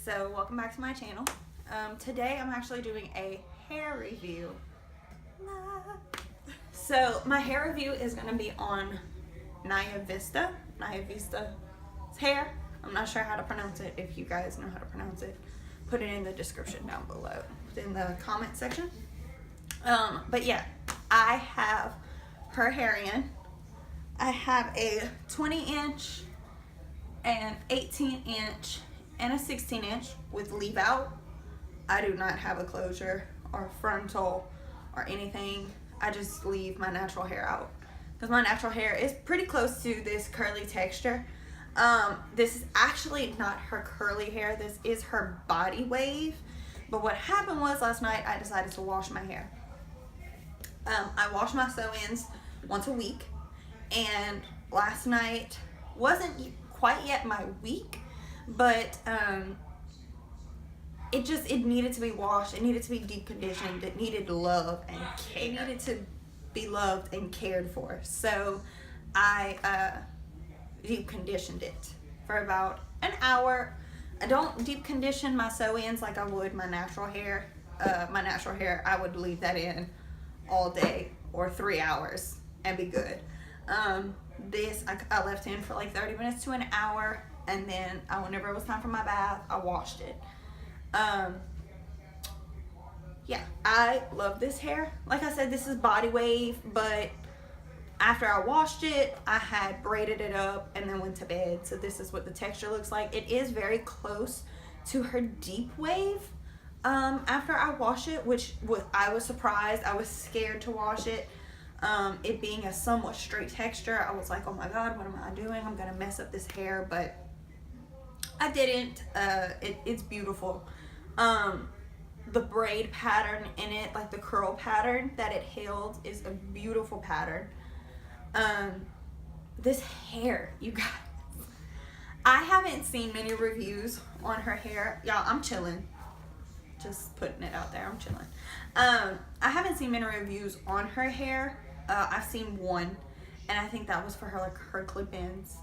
So welcome back to my channel. Today I'm actually doing a hair review. So my hair review is going to be on Nayavista's hair. I'm not sure how to pronounce it. If you guys know how to pronounce it, put it in the description down below, in the comment section. But yeah, I have her hair in. I have a 20-inch, an 18-inch, and a 16-inch with leave out. I do not have a closure or frontal or anything. I just leave my natural hair out because my natural hair is pretty close to this curly texture. This is actually not her curly hair. This is her body wave. But what happened was last night I decided to wash my hair. I wash my sew-ins once a week, and last night wasn't quite yet my week, but it needed to be washed. It needed to be deep conditioned. It needed love and care. It needed to be loved and cared for. So I deep conditioned it for about an hour. I don't deep condition my sew-ins like I would my natural hair. My natural hair, I would leave that in all day or 3 hours and be good. This I left in for like 30 minutes to an hour, and then whenever it was time for my bath, I washed it. Yeah, I love this hair. Like I said, this is body wave, but after I washed it, I had braided it up and then went to bed. So this is what the texture looks like. It is very close to her deep wave after I wash it, which I was surprised. I was scared to wash it. It being a somewhat straight texture, I was like, oh my god, what am I doing? I'm gonna mess up this hair, but I didn't. It's beautiful. The braid pattern in it, like the curl pattern that it held, is a beautiful pattern. This hair, you guys, I haven't seen many reviews on her hair. Y'all, I'm chilling. Just putting it out there, I'm chilling. I haven't seen many reviews on her hair. I've seen one, and I think that was for her clip-ins.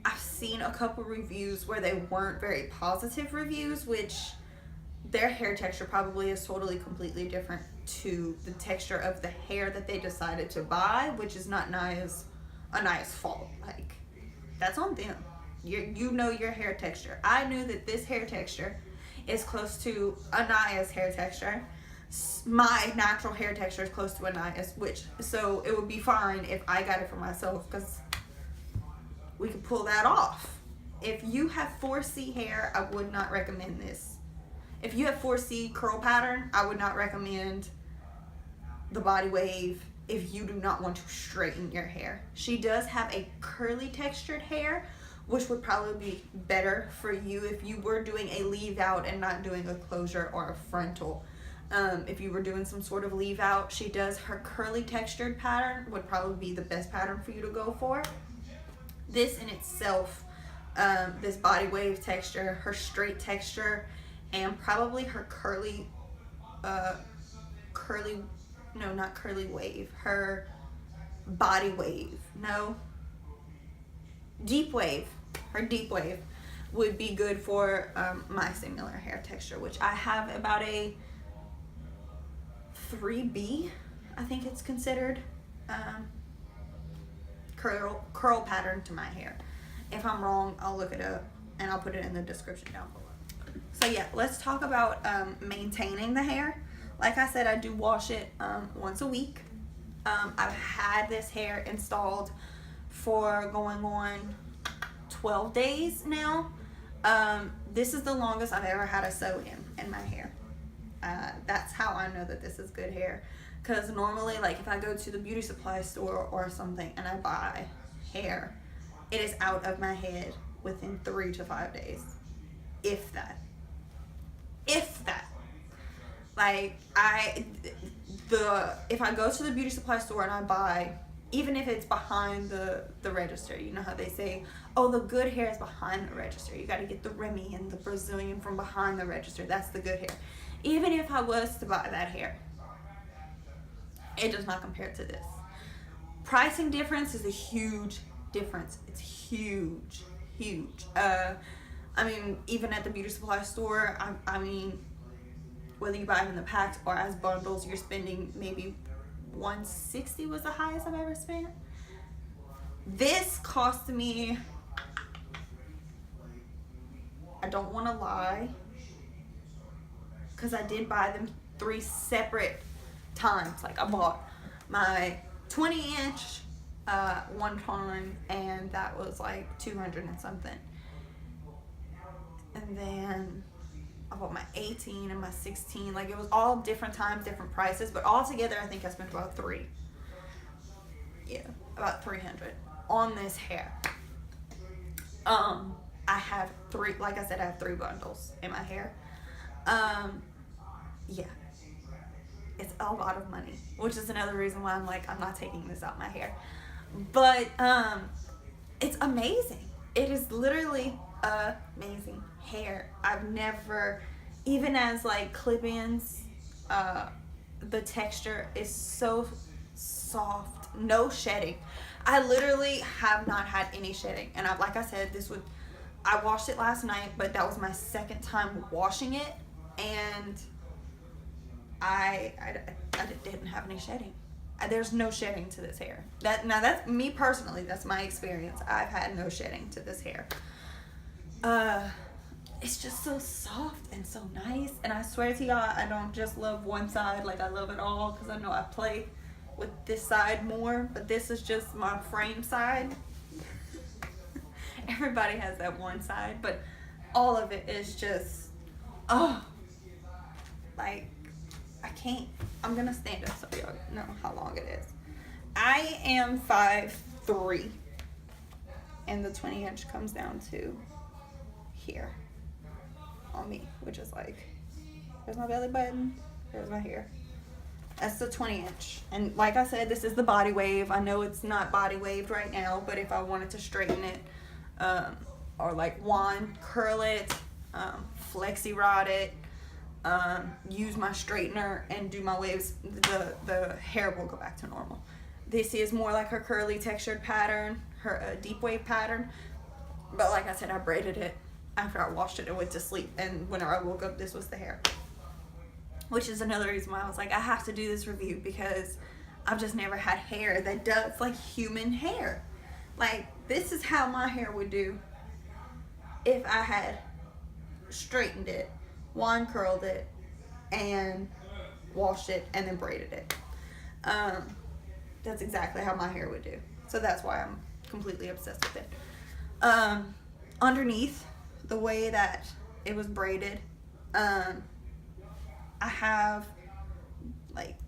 I've seen a couple reviews where they weren't very positive reviews, which their hair texture probably is totally completely different to the texture of the hair that they decided to buy, which is not Naya's fault. Like, that's on them. You know your hair texture. I knew that this hair texture is close to Anaya's hair texture. My natural hair texture is close to Anaya's, so it would be fine if I got it for myself, because we could pull that off. If you have 4C hair, I would not recommend this. If you have 4C curl pattern, I would not recommend the body wave if you do not want to straighten your hair. She does have a curly textured hair, which would probably be better for you if you were doing a leave out and not doing a closure or a frontal. If you were doing some sort of leave out, her curly textured pattern would probably be the best pattern for you to go for. This in itself, this body wave texture, her straight texture, and probably her her body wave, deep wave, her deep wave would be good for my similar hair texture, which I have about a 3B, I think it's considered, curl pattern to my hair. If I'm wrong, I'll look it up and I'll put it in the description down below. So yeah, let's talk about maintaining the hair. Like I said, I do wash it once a week. I've had this hair installed for going on 12 days now. This is the longest I've ever had a sew-in my hair. That's how I know that this is good hair. Because normally, like if I go to the beauty supply store or something and I buy hair, it is out of my head within 3 to 5 days. If that. Like, if I go to the beauty supply store and I buy, even if it's behind the register, you know how they say, oh, the good hair is behind the register. You got to get the Remy and the Brazilian from behind the register. That's the good hair. Even if I was to buy that hair, it does not compare to this. Pricing difference is a huge difference. It's huge. I mean, even at the beauty supply store, I mean, whether you buy them in the packs or as bundles, you're spending maybe $160 was the highest I've ever spent. This cost me, I don't want to lie, because I did buy them 3 separate times. Like, I bought my 20-inch one time, and that was like 200 and something. And then I bought my 18 and my 16. Like, it was all different times, different prices, but all together I think I spent about about 300 on this hair. I have 3, like I said, I have 3 bundles in my hair. Yeah, it's a lot of money, which is another reason why I'm like, I'm not taking this out my hair. But it's amazing. It is literally amazing hair. I've never, even as like clip-ins, the texture is so soft, no shedding. I literally have not had any shedding, and like I said, I washed it last night, but that was my second time washing it, and I didn't have any shedding. There's no shedding to this hair. Now that's me personally. That's my experience. I've had no shedding to this hair. It's just so soft and so nice. And I swear to y'all, I don't just love one side. Like, I love it all, because I know I play with this side more. But this is just my frame side. Everybody has that one side, but all of it is just, like, I can't. I'm gonna stand up so y'all know how long it is. I am 5'3", and the 20-inch comes down to here on me, which is like, there's my belly button, there's my hair. That's the 20-inch, and like I said, this is the body wave. I know it's not body waved right now, but if I wanted to straighten it, or like wand curl it, flexi rod it, use my straightener and do my waves, the hair will go back to normal. This is more like her curly textured pattern, her deep wave pattern, but like I said, I braided it after I washed it and went to sleep, and whenever I woke up, this was the hair, which is another reason why I was like, I have to do this review, because I've just never had hair that does like human hair. Like, this is how my hair would do if I had straightened it, wand curled it, and washed it, and then braided it. That's exactly how my hair would do. So that's why I'm completely obsessed with it. Underneath, the way that it was braided, I have like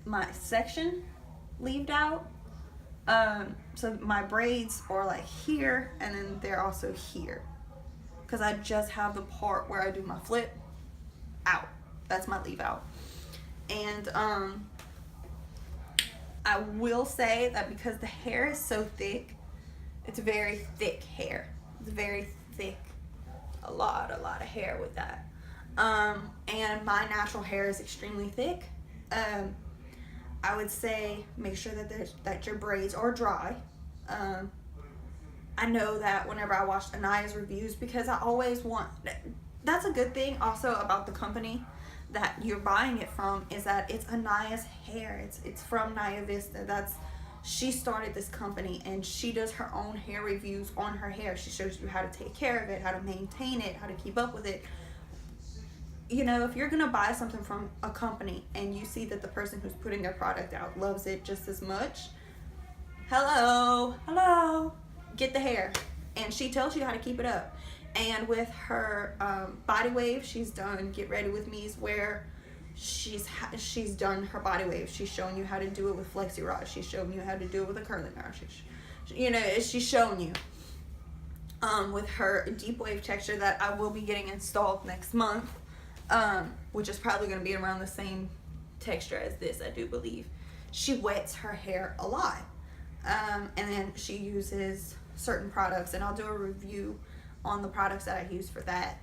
my section leaved out. So my braids are like here, and then they're also here, because I just have the part where I do my flip out. That's my leave out. And I will say that because the hair is so thick, it's very thick hair. It's very thick. A lot of hair with that. And my natural hair is extremely thick. I would say make sure that your braids are dry. I know that whenever I watched Anaya's reviews, because I always want, that's a good thing also about the company that you're buying it from, is that it's Anaya's hair. It's from Nayavista. She started this company, and she does her own hair reviews on her hair. She shows you how to take care of it, how to maintain it, how to keep up with it. You know, if you're gonna buy something from a company and you see that the person who's putting their product out loves it just as much, hello, get the hair. And she tells you how to keep it up. And with her body wave, she's done Get Ready With Me's, where she's done her body wave. She's showing you how to do it with flexi rod. She's showing you how to do it with a curling iron. She's showing you. With her deep wave texture that I will be getting installed next month, which is probably going to be around the same texture as this, I do believe. She wets her hair a lot. And then she uses certain products, and I'll do a review on the products that I use for that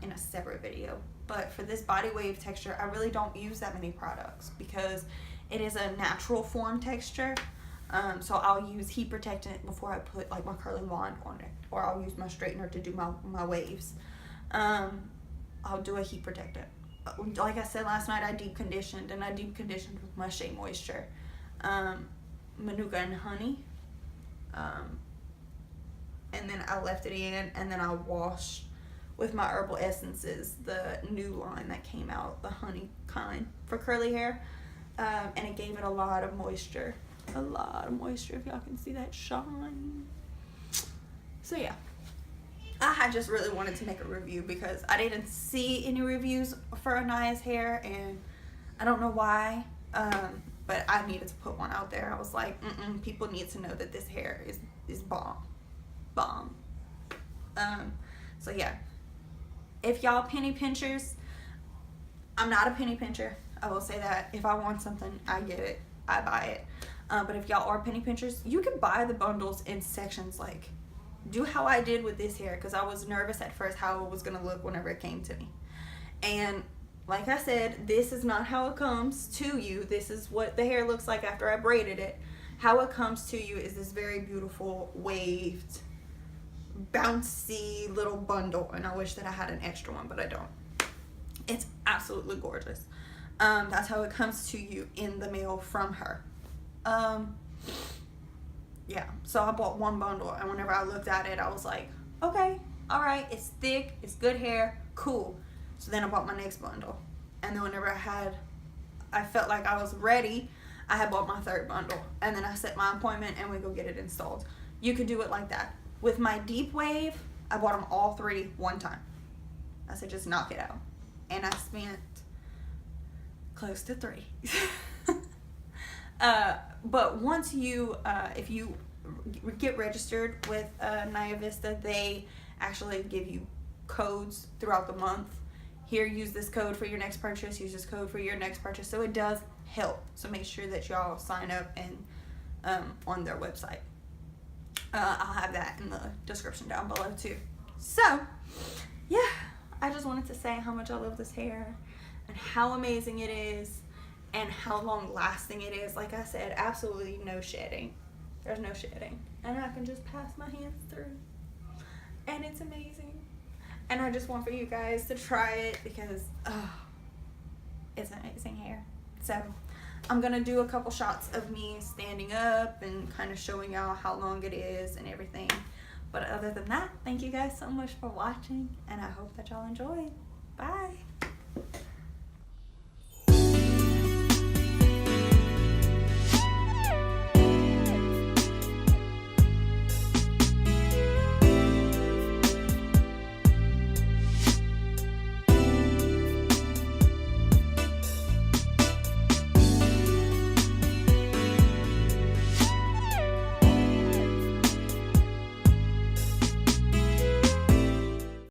in a separate video. But for this body wave texture, I really don't use that many products, because it is a natural form texture. So I'll use heat protectant before I put like my curling wand on it, or I'll use my straightener to do my waves. I'll do a heat protectant. Like I said last night, I deep conditioned, and I deep conditioned with my Shea Moisture, Manuka and honey, and then I left it in, and then I washed with my herbal essences, the new line that came out, the honey kind for curly hair, and it gave it a lot of moisture, if y'all can see that shine. So yeah, I just really wanted to make a review because I didn't see any reviews for Anaya's hair, and I don't know why, but I needed to put one out there. I was like, people need to know that this hair is bomb. So yeah, if y'all penny pinchers, I'm not a penny pincher, I will say that. If I want something, I get it, I buy it. But if y'all are penny pinchers, you can buy the bundles in sections. Like, do how I did with this hair, because I was nervous at first how it was going to look whenever it came to me. And like I said, this is not how it comes to you. This is what the hair looks like after I braided it. How it comes to you is this very beautiful, waved, bouncy little bundle. And I wish that I had an extra one, but I don't. It's absolutely gorgeous. That's how it comes to you in the mail from her. Yeah, so I bought one bundle, and whenever I looked at it, I was like, okay, all right, it's thick, it's good hair, cool. So then I bought my next bundle, and then whenever I felt like I was ready, I had bought my third bundle, and then I set my appointment, and we go get it installed. You could do it like that. With my deep wave, I bought them all 3 one time. I said, just knock it out. And I spent close to 3. But once you, if you get registered with Nayavista, they actually give you codes throughout the month. Here, use this code for your next purchase, use this code for your next purchase. So it does help. So make sure that y'all sign up and on their website. I'll have that in the description down below too. So, yeah, I just wanted to say how much I love this hair and how amazing it is and how long lasting it is. Like I said, absolutely no shedding. There's no shedding. And I can just pass my hands through. And it's amazing. And I just want for you guys to try it because, it's amazing hair. So, I'm going to do a couple shots of me standing up and kind of showing y'all how long it is and everything. But other than that, thank you guys so much for watching, and I hope that y'all enjoyed. Bye.